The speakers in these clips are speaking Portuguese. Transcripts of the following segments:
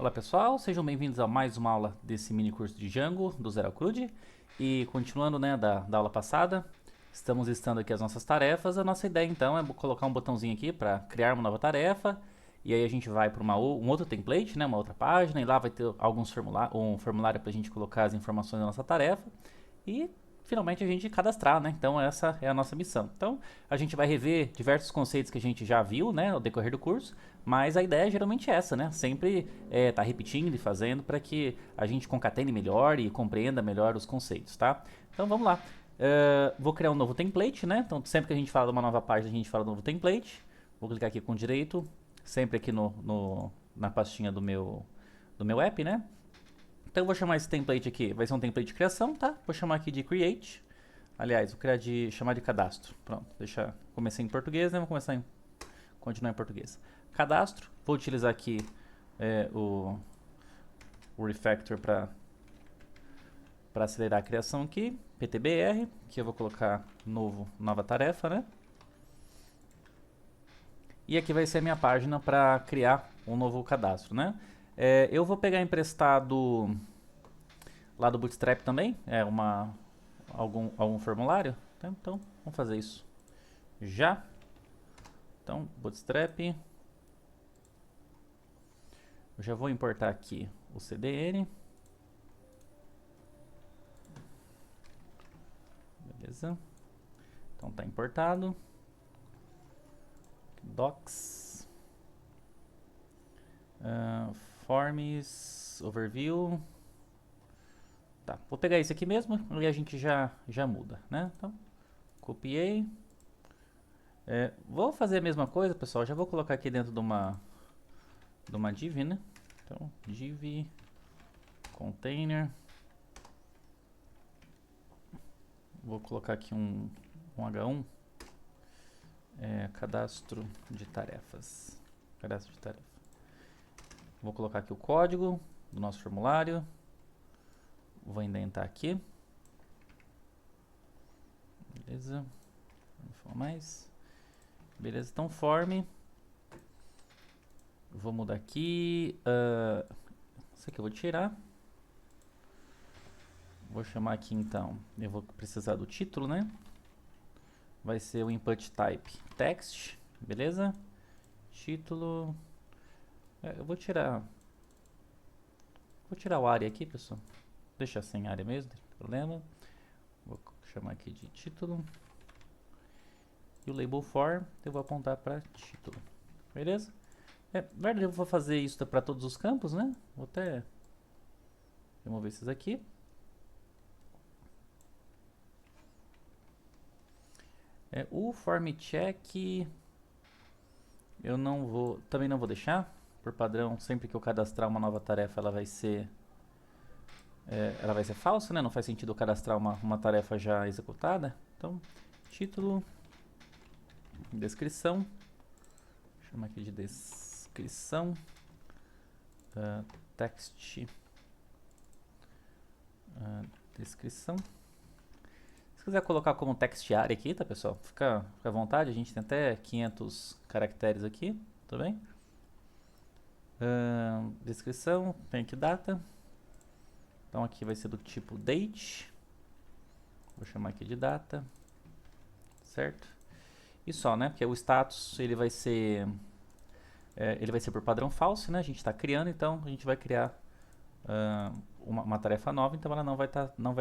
Olá pessoal, sejam bem-vindos a mais uma aula desse mini curso de Django do Zero ao CRUD. E continuando, né, da aula passada, estamos listando aqui as nossas tarefas. A nossa ideia então é colocar um botãozinho aqui para criar uma nova tarefa. E aí a gente vai para um outro template, né, uma outra página, e lá vai ter um formulário para a gente colocar as informações da nossa tarefa. E finalmente a gente cadastrar, né? Então essa é a nossa missão. Então a gente vai rever diversos conceitos que a gente já viu, né, ao decorrer do curso, mas a ideia é geralmente essa, né? Sempre tá repetindo e fazendo para que a gente concatene melhor e compreenda melhor os conceitos, tá? Então vamos lá. Vou criar um novo template, né? Então sempre que a gente fala de uma nova página, a gente fala do novo template. Vou clicar aqui com direito, sempre aqui na pastinha do meu app, né? Então eu vou chamar esse template aqui, vai ser um template de criação, tá? Vou chamar aqui de create. Aliás, vou chamar de cadastro. Pronto, comecei em português, né? Continuar em português. Cadastro, vou utilizar aqui o refactor para acelerar a criação aqui. PTBR, que eu vou colocar nova tarefa, né? E aqui vai ser a minha página para criar um novo cadastro, né? Eu vou pegar emprestado lá do Bootstrap também, algum formulário. Então, vamos fazer isso já. Então, Bootstrap. Eu já vou importar aqui o CDN. Beleza. Então tá importado. Docs. Forms. Overview. Tá, vou pegar esse aqui mesmo e a gente já muda, né? Então, copiei. Vou fazer a mesma coisa, pessoal. Já vou colocar aqui dentro de uma div, né? Então, div container. Vou colocar aqui um H1. Cadastro de tarefas. Cadastro de tarefa. Vou colocar aqui o código do nosso formulário. Vou indentar aqui. Beleza. Vou mais. Beleza, então form. Vou mudar aqui. Isso aqui eu vou tirar. Vou chamar aqui então. Eu vou precisar do título, né? Vai ser o input type text. Beleza? Título. Eu vou tirar. Vou tirar o área aqui, pessoal. Deixar sem área mesmo, não tem problema. Vou chamar aqui de título. E o label for eu vou apontar para título. Beleza? Na verdade eu vou fazer isso para todos os campos, né? Vou até remover esses aqui. O form check eu também não vou deixar. Por padrão, sempre que eu cadastrar uma nova tarefa, ela vai ser falsa, né? Não faz sentido eu cadastrar uma tarefa já executada. Então, título, descrição, vou chamar aqui de descrição, text, descrição. Se quiser colocar como text area aqui, tá, pessoal? Fica à vontade, a gente tem até 500 caracteres aqui, tudo bem? Descrição, tem aqui data. Então aqui vai ser do tipo date. Vou chamar aqui de data. Certo? E só, né? Porque o status ele vai ser por padrão falso, né? A gente está criando, então a gente vai criar uma tarefa nova, então ela não vai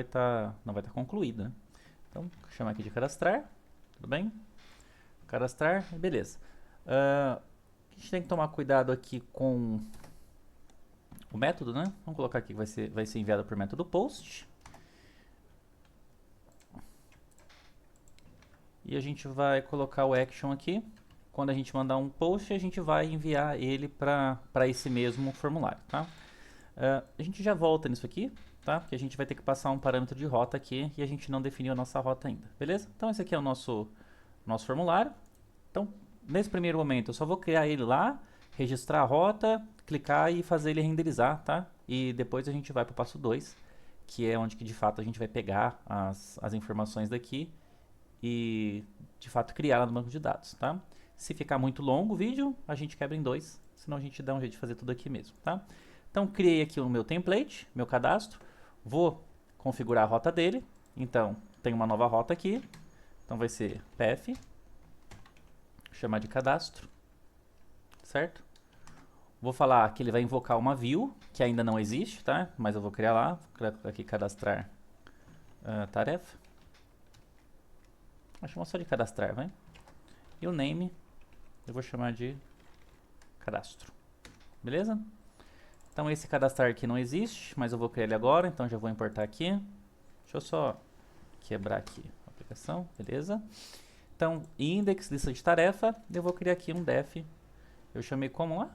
estar concluída, né? Então, vou chamar aqui de cadastrar, tudo bem? Cadastrar, beleza. A gente tem que tomar cuidado aqui com o método, né? Vamos colocar aqui que vai ser enviado por método post. E a gente vai colocar o action aqui. Quando a gente mandar um post, a gente vai enviar ele para esse mesmo formulário, tá? A gente já volta nisso aqui, tá? Porque a gente vai ter que passar um parâmetro de rota aqui e a gente não definiu a nossa rota ainda, beleza? Então esse aqui é o nosso formulário. Então, nesse primeiro momento, eu só vou criar ele lá, registrar a rota, clicar e fazer ele renderizar, tá? E depois a gente vai para o passo 2, que é onde que de fato a gente vai pegar as informações daqui e de fato criar ela no banco de dados, tá? Se ficar muito longo o vídeo, a gente quebra em dois, senão a gente dá um jeito de fazer tudo aqui mesmo, tá? Então, criei aqui o meu template, meu cadastro. Vou configurar a rota dele. Então, tem uma nova rota aqui. Então, vai ser path, chamar de cadastro, certo? Vou falar que ele vai invocar uma view, que ainda não existe, tá? Mas eu vou criar lá. Vou criar aqui cadastrar tarefa. Vou chamar só de cadastrar, vai? E o name eu vou chamar de cadastro. Beleza? Então esse cadastrar aqui não existe, mas eu vou criar ele agora, então já vou importar aqui. Deixa eu só quebrar aqui a aplicação, beleza? Então, index, lista de tarefa, eu vou criar aqui um def. Eu chamei como lá?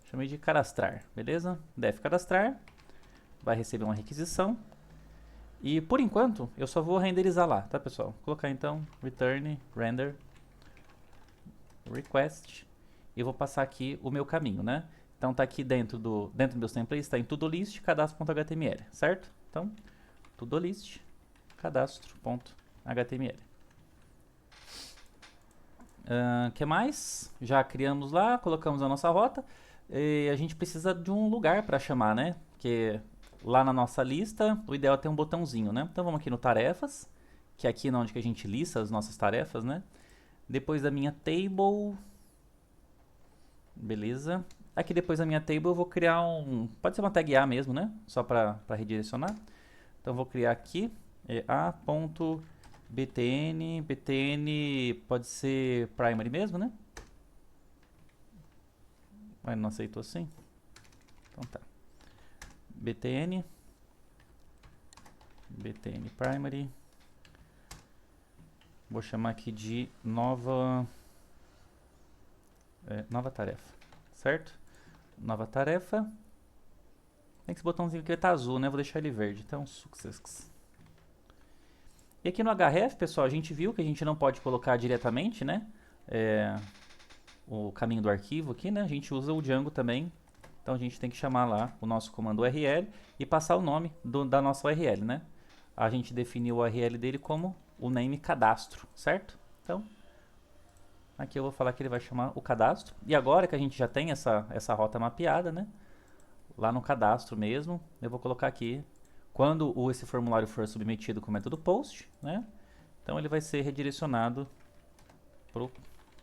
Chamei de cadastrar, beleza? Def cadastrar, vai receber uma requisição. E por enquanto, eu só vou renderizar lá, tá pessoal? Vou colocar então return render request e vou passar aqui o meu caminho, né? Então tá aqui dentro dos meus templates, está em tudolist cadastro.html, certo? Então, tudolist cadastro.html. Que mais? Já criamos lá, colocamos a nossa rota. E a gente precisa de um lugar para chamar, né? Porque lá na nossa lista, o ideal é ter um botãozinho, né? Então vamos aqui no tarefas, que é aqui onde que a gente lista as nossas tarefas, né? Depois da minha table, beleza. Aqui depois da minha table eu vou criar pode ser uma tag A mesmo, né? Só para redirecionar. Então eu vou criar aqui a.btn, btn pode ser primary mesmo, né? Mas não aceitou assim? Então tá. btn primary. Vou chamar aqui de nova tarefa, certo? Nova tarefa. Tem que esse botãozinho aqui tá azul, né? Vou deixar ele verde. Então, success. E aqui no href, pessoal, a gente viu que a gente não pode colocar diretamente, né? O caminho do arquivo aqui, né? A gente usa o Django também. Então a gente tem que chamar lá o nosso comando URL e passar o nome da nossa URL, né? A gente definiu o URL dele como o name cadastro, certo? Então, aqui eu vou falar que ele vai chamar o cadastro. E agora que a gente já tem essa rota mapeada, né? Lá no cadastro mesmo, eu vou colocar aqui quando esse formulário for submetido com o método post, né? Então ele vai ser redirecionado para o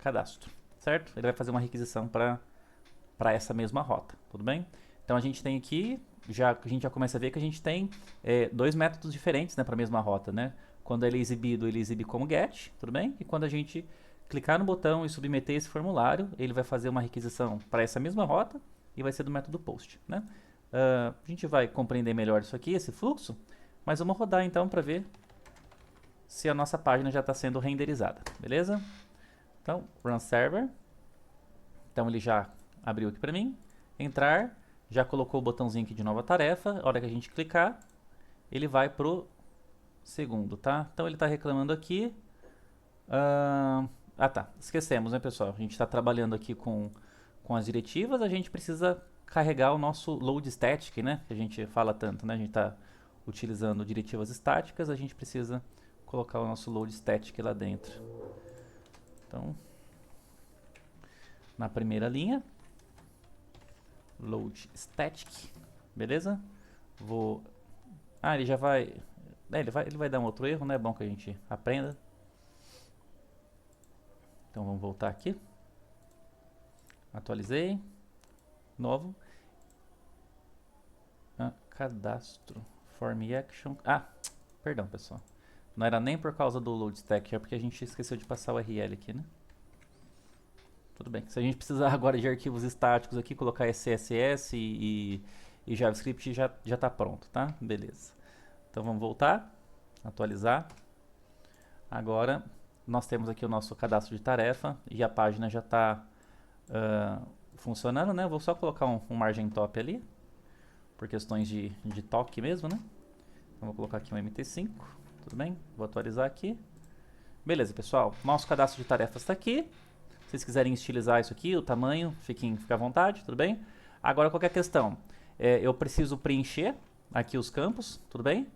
cadastro, certo? Ele vai fazer uma requisição para essa mesma rota, tudo bem? Então a gente tem aqui, a gente já começa a ver que a gente tem dois métodos diferentes, né, para a mesma rota, né? Quando ele é exibido, ele exibe como get, tudo bem? E quando a gente clicar no botão e submeter esse formulário, ele vai fazer uma requisição para essa mesma rota e vai ser do método post, né? A gente vai compreender melhor isso aqui, esse fluxo, mas vamos rodar então para ver se a nossa página já está sendo renderizada, beleza? Então, run server. Então ele já abriu aqui para mim. Entrar, já colocou o botãozinho aqui de nova tarefa. A hora que a gente clicar, ele vai pro segundo, tá? Então ele está reclamando aqui. Tá. Esquecemos, né, pessoal? A gente está trabalhando aqui com as diretivas. A gente precisa carregar o nosso load static, né? Que a gente fala tanto, né? A gente está utilizando diretivas estáticas. A gente precisa colocar o nosso load static lá dentro. Então, na primeira linha, load static, beleza? Ele já vai... ele vai dar um outro erro, né? É bom que a gente aprenda. Então vamos voltar aqui. Atualizei. Novo. Cadastro. Form action. Perdão, pessoal. Não era nem por causa do load stack, é porque a gente esqueceu de passar o URL aqui, né? Tudo bem. Se a gente precisar agora de arquivos estáticos aqui, colocar CSS e JavaScript já está pronto, tá? Beleza. Então vamos voltar, atualizar. Agora nós temos aqui o nosso cadastro de tarefa e a página já está funcionando, né? Vou só colocar um margem top ali, por questões de toque mesmo, né? Então vou colocar aqui um MT5, tudo bem? Vou atualizar aqui. Beleza, pessoal. Nosso cadastro de tarefas está aqui. Se vocês quiserem estilizar isso aqui, o tamanho, fiquem à vontade, tudo bem? Agora, qualquer questão, eu preciso preencher aqui os campos, tudo bem?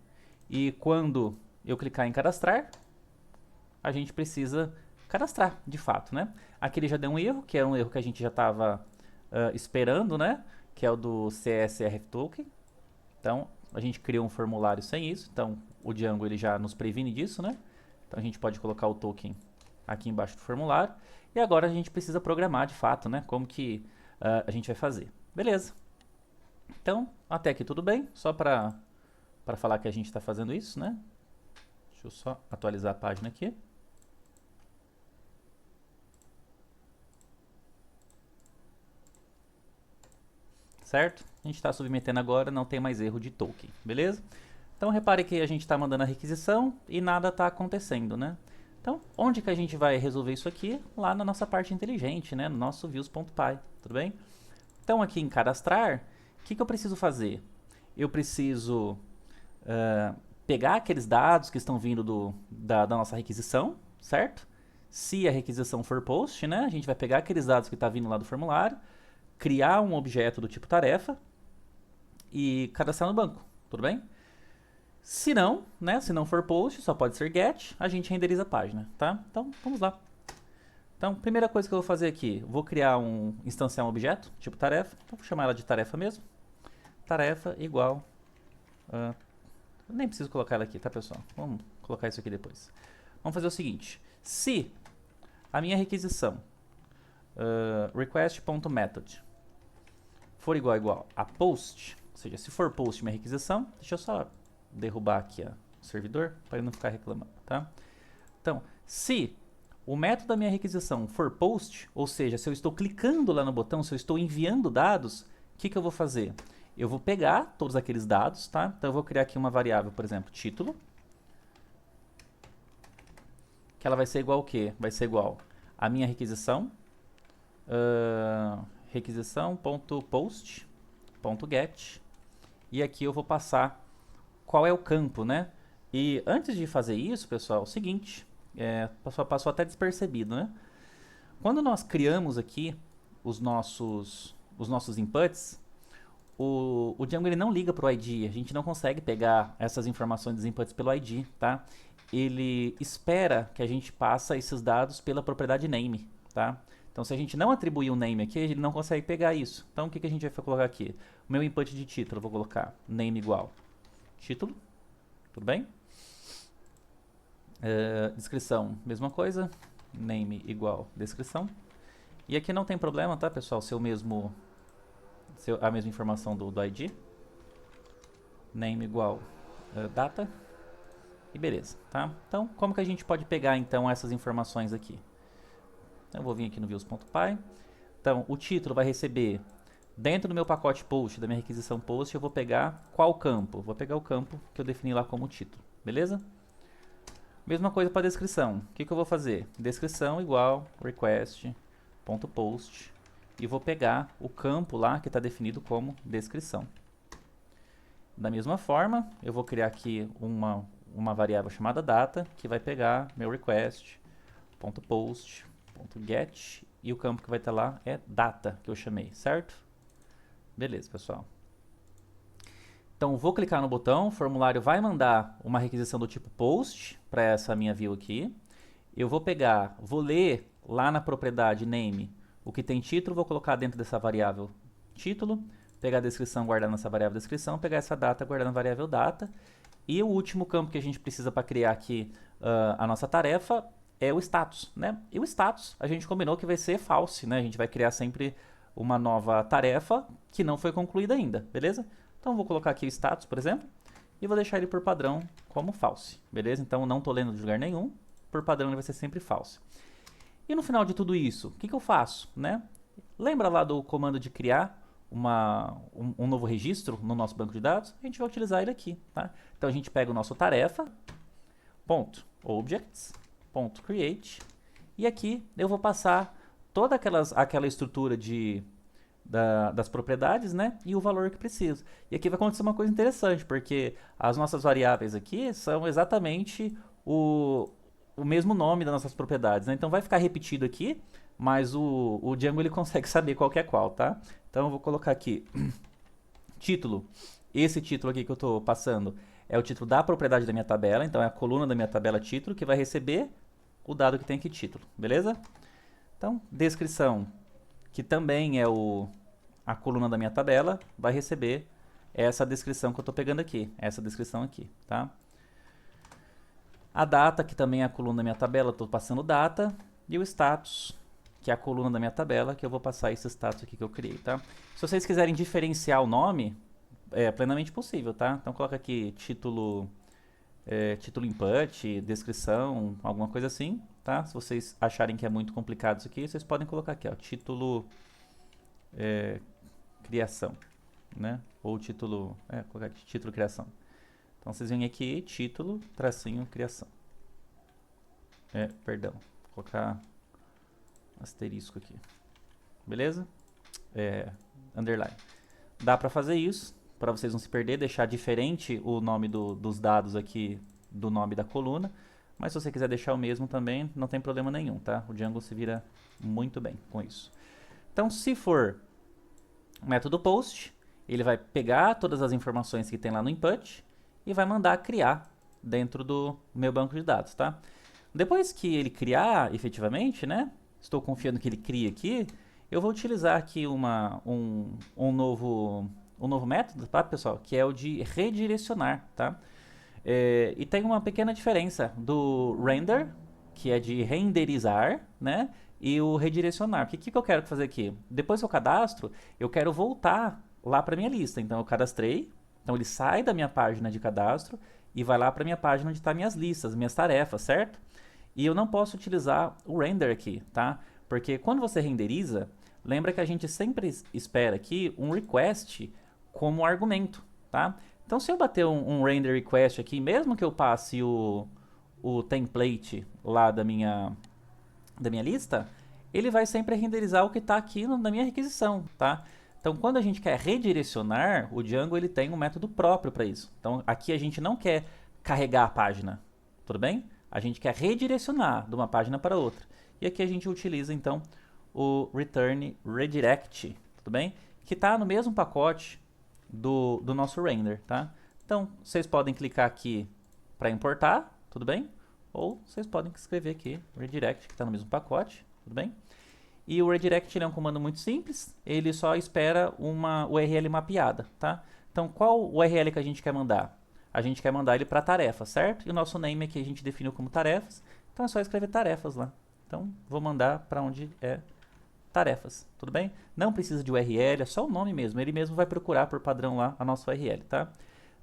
E quando eu clicar em cadastrar, a gente precisa cadastrar, de fato, né? Aqui ele já deu um erro, que era um erro que a gente já estava esperando, né? que é o do CSRF Token. Então, a gente criou um formulário sem isso, então o Django ele já nos previne disso, né? Então a gente pode colocar o token aqui embaixo do formulário. E agora a gente precisa programar de fato, né? Como que a gente vai fazer. Beleza. Então, até aqui tudo bem. Só para falar que a gente está fazendo isso, né? Deixa eu só atualizar a página aqui. Certo? A gente está submetendo agora, não tem mais erro de token, beleza? Então repare que a gente está mandando a requisição e nada está acontecendo, né? Então, onde que a gente vai resolver isso aqui? Lá na nossa parte inteligente, né? No nosso views.py, tudo bem? Então aqui em cadastrar, o que eu preciso fazer? Eu preciso pegar aqueles dados que estão vindo da nossa requisição, certo? Se a requisição for post, né? A gente vai pegar aqueles dados que estão vindo lá do formulário, criar um objeto do tipo tarefa e cadastrar no banco, tudo bem? Se não, né, se não for post, só pode ser get, a gente renderiza a página, tá? Então, vamos lá. Então, primeira coisa que eu vou fazer aqui, vou criar instanciar um objeto, tipo tarefa, então vou chamar ela de tarefa mesmo. Tarefa igual, nem preciso colocar ela aqui, tá pessoal? Vamos colocar isso aqui depois. Vamos fazer o seguinte, se a minha requisição request.method for igual a post, ou seja, se for post minha requisição, deixa eu só derrubar aqui o servidor para ele não ficar reclamando, tá? Então, se o método da minha requisição for post, ou seja, se eu estou clicando lá no botão, se eu estou enviando dados, o que eu vou fazer? Eu vou pegar todos aqueles dados, tá? Então eu vou criar aqui uma variável, por exemplo, título, que ela vai ser igual ao quê? Vai ser igual a minha requisição, requisição.post.get, e aqui eu vou passar qual é o campo, né? E antes de fazer isso, pessoal, é o seguinte, passou até despercebido, né? Quando nós criamos aqui os nossos inputs, o Django ele não liga para o ID, a gente não consegue pegar essas informações dos inputs pelo ID, tá? Ele espera que a gente passe esses dados pela propriedade name, tá? Então, se a gente não atribuir um name aqui, ele não consegue pegar isso. Então, o que a gente vai colocar aqui? O meu input de título, eu vou colocar name igual título, tudo bem? Descrição, mesma coisa, name igual descrição. E aqui não tem problema, tá, pessoal? A mesma informação do ID. Name igual data. E beleza, tá? Então, como que a gente pode pegar, então, essas informações aqui? Eu vou vir aqui no views.py. Então, o título vai receber, dentro do meu pacote post, da minha requisição post, eu vou pegar qual campo? Vou pegar o campo que eu defini lá como título, beleza? Mesma coisa para a descrição. O que eu vou fazer? Descrição igual request.post e vou pegar o campo lá que está definido como descrição. Da mesma forma, eu vou criar aqui uma variável chamada data, que vai pegar meu request.post.get e o campo que vai estar lá é data, que eu chamei, certo? Beleza, pessoal. Então, vou clicar no botão, o formulário vai mandar uma requisição do tipo post para essa minha view aqui. Eu vou ler lá na propriedade name o que tem título, vou colocar dentro dessa variável título, pegar a descrição, guardar nessa variável descrição, pegar essa data, guardar na variável data. E o último campo que a gente precisa para criar aqui a nossa tarefa é o status, né? E o status a gente combinou que vai ser false, né? A gente vai criar sempre uma nova tarefa que não foi concluída ainda, beleza? Então vou colocar aqui o status, por exemplo, e vou deixar ele por padrão como false, beleza? Então não estou lendo de lugar nenhum, por padrão ele vai ser sempre false. E no final de tudo isso, o que eu faço, né? Lembra lá do comando de criar um novo registro no nosso banco de dados? A gente vai utilizar ele aqui, tá? Então a gente pega o nosso tarefa, .objects.create, e aqui eu vou passar toda aquela estrutura das propriedades, né? E o valor que preciso. E aqui vai acontecer uma coisa interessante, porque as nossas variáveis aqui são exatamente o mesmo nome das nossas propriedades, né? Então vai ficar repetido aqui, mas o Django ele consegue saber qual que é qual, tá? Então eu vou colocar aqui título. Esse título aqui que eu estou passando é o título da propriedade da minha tabela, então é a coluna da minha tabela título que vai receber o dado que tem aqui título, beleza? Então, descrição, que também é a coluna da minha tabela vai receber essa descrição que eu estou pegando aqui, essa descrição aqui, tá? A data, que também é a coluna da minha tabela, estou passando data, e o status, que é a coluna da minha tabela, que eu vou passar esse status aqui que eu criei, tá? Se vocês quiserem diferenciar o nome, é plenamente possível, tá? Então coloca aqui título, título input, descrição, alguma coisa assim, tá? Se vocês acharem que é muito complicado isso aqui, vocês podem colocar aqui, ó, título criação, né? Ou título, colocar aqui, título criação. Então vocês vêm aqui, título, tracinho, criação. Perdão, vou colocar asterisco aqui. Beleza? Underline. Dá para fazer isso, para vocês não se perder, deixar diferente o nome dos dados aqui do nome da coluna. Mas se você quiser deixar o mesmo também, não tem problema nenhum, tá? O Django se vira muito bem com isso. Então, se for método post, ele vai pegar todas as informações que tem lá no input e vai mandar criar dentro do meu banco de dados, tá? Depois que ele criar efetivamente, né? Estou confiando que ele crie aqui, eu vou utilizar aqui um novo método, tá, pessoal? Que é o de redirecionar, tá? E tem uma pequena diferença do render, que é de renderizar, né? E o redirecionar. O que eu quero fazer aqui? Depois que eu cadastro, eu quero voltar lá para minha lista. Então eu cadastrei, então ele sai da minha página de cadastro e vai lá para minha página onde estão minhas listas, minhas tarefas, certo? E eu não posso utilizar o render aqui, tá? Porque quando você renderiza, lembra que a gente sempre espera aqui um request como argumento, tá? Então se eu bater um render request aqui, mesmo que eu passe o template lá da minha lista, ele vai sempre renderizar o que está aqui na minha requisição, tá? Então, quando a gente quer redirecionar, o Django ele tem um método próprio para isso. Então, aqui a gente não quer carregar a página, tudo bem? A gente quer redirecionar de uma página para outra. E aqui a gente utiliza, então, o return redirect, tudo bem? Que está no mesmo pacote do nosso render, tá? Então, vocês podem clicar aqui para importar, tudo bem? Ou vocês podem escrever aqui redirect, que está no mesmo pacote, tudo bem? E o redirect ele é um comando muito simples, ele só espera uma URL mapeada, tá? Então, qual URL que a gente quer mandar? A gente quer mandar ele para tarefa, certo? E o nosso name aqui a gente definiu como tarefas, então é só escrever tarefas lá. Então, vou mandar para onde é tarefas, tudo bem? Não precisa de URL, é só o nome mesmo, ele mesmo vai procurar por padrão lá a nossa URL, tá?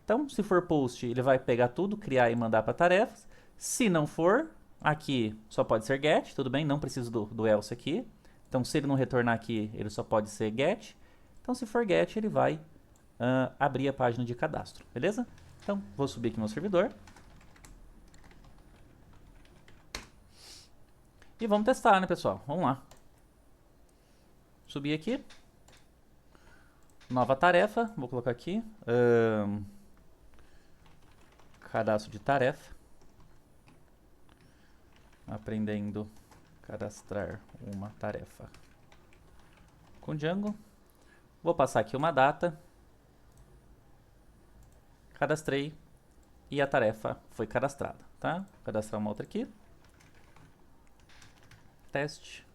Então, se for post, ele vai pegar tudo, criar e mandar para tarefas. Se não for, aqui só pode ser get, tudo bem? Não precisa do else aqui. Então, se ele não retornar aqui, ele só pode ser get. Então, se for get, ele vai abrir a página de cadastro, beleza? Então, vou subir aqui no meu servidor. E vamos testar, né, pessoal? Vamos lá. Subir aqui. Nova tarefa, vou colocar aqui. Cadastro de tarefa. Aprendendo a cadastrar uma tarefa com Django. Vou passar aqui uma data. Cadastrei e a tarefa foi cadastrada, tá? Vou cadastrar uma outra aqui. Teste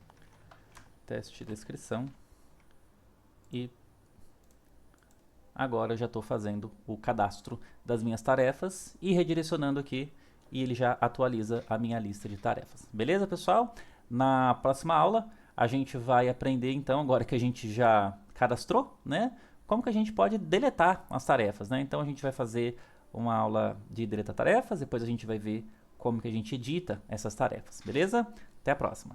de descrição. E agora eu já estou fazendo o cadastro das minhas tarefas e redirecionando aqui, e ele já atualiza a minha lista de tarefas. Beleza, pessoal? Na próxima aula a gente vai aprender então, agora que a gente já cadastrou, né? Como que a gente pode deletar as tarefas, né? Então a gente vai fazer uma aula de deletar tarefas, depois a gente vai ver como que a gente edita essas tarefas, beleza? Até a próxima!